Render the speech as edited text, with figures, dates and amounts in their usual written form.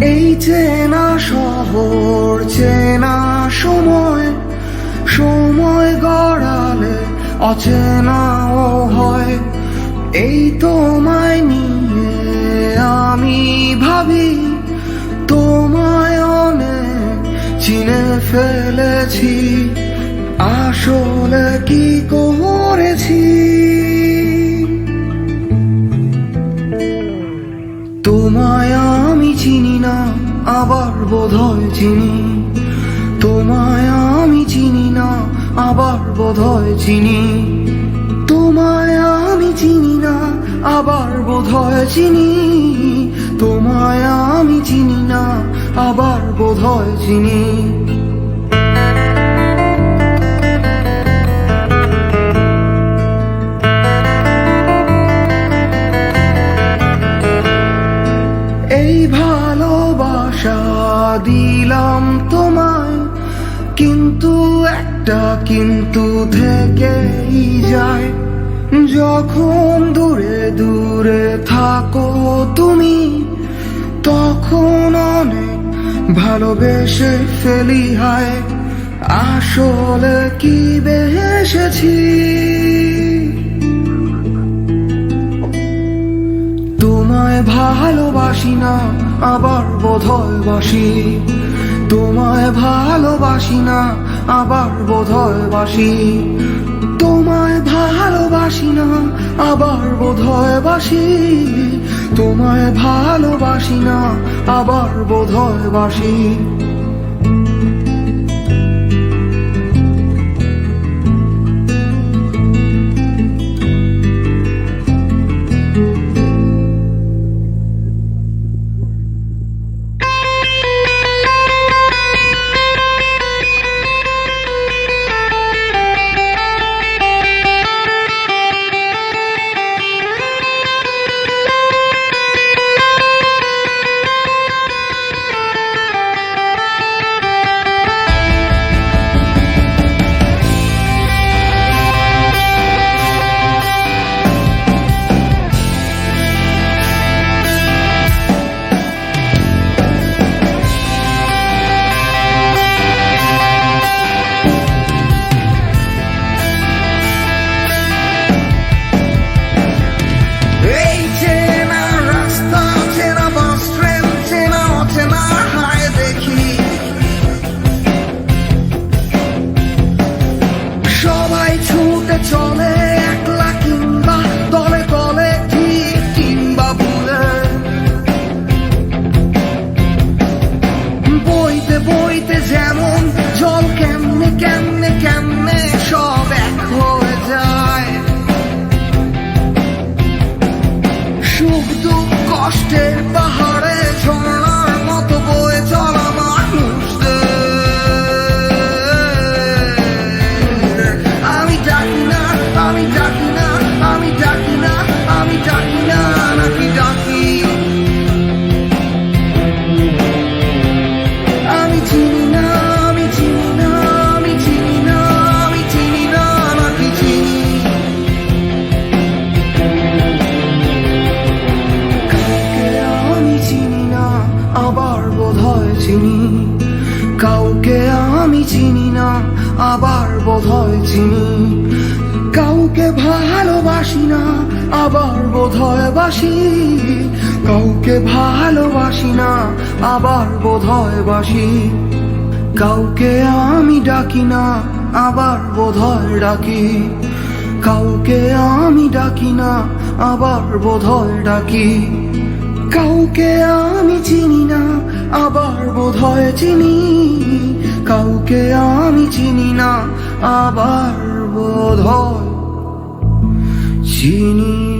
এই চেনা শহর চেনা সময়, সময় গড়ালে অচেনাও হয়। এই তোমায় নিয়ে আমি ভাবি, তোমায় অনেক চিনে ফেলেছি, আসলে কি করেছি। তোমায় আমি চিনি না, আবার বোধহয় চিনি। তোমায় আমি চিনি না, আবার বোধহয় চিনি। তোমায় আমি চিনি না, আবার বোধহয় চিনি। তোমায় আমি চিনি না, আবার বোধহয় চিনি। এই ভালোবাসা দিলাম তোমায়, কিন্তু একটা কিন্তু থেকেই যায়। যখন দূরে দূরে থাকো তুমি, তখন অনেক ভালোবেসে ফেলি হায়। আসলে কি বেসেছি। তোমায় ভালোবাসি না, আবার বোধহয় বাসি। তোমায় ভালোবাসি না, আবার বোধহয় বাসি। তোমায় ভালোবাসি না, আবার বোধহয় বাসি। তোমায় ভালোবাসি না, আবার বোধহয় বাসি। চলে একলা কিংবা দলে দলে, ঠিক কিংবা ভুলে। বইতে বইতে যেমন জল, কেমনে কেমনে কেমনে সব এক হয়ে যায়। সুখ দুঃখ কষ্টের পাহাড়ে ঝর্ণার মতো বয়ে চলা মানুষদের আমি ডাকি না, আমি ডাকি না, আমি ডাকি না, আমি ডাকি না, নাকি ডাকি। আমি চিনি না, আমি চিনি না, আমি চিনি না, আমি চিনি না, নাকি চিনি। কাউকে আমি চিনি না, আবার বোধহয় চিনি। কাউকে আমি চিনি না, আবার বোধহয় চিনি। কাউকে ভালোবাসি না, আবার বোধহয় বাসি। কাউকে ভালোবাসি না, আবার বোধহয় বাসি। কাউকে আমি ডাকি না, আবার বোধহয় ডাকি। কাউকে আমি ডাকি না, আবার বোধহয় ডাকি। কাউকে আমি চিনি না, আবার বোধহয় চিনি। কাউকে আমি চিনি না, আবার বোধহয় চিনি।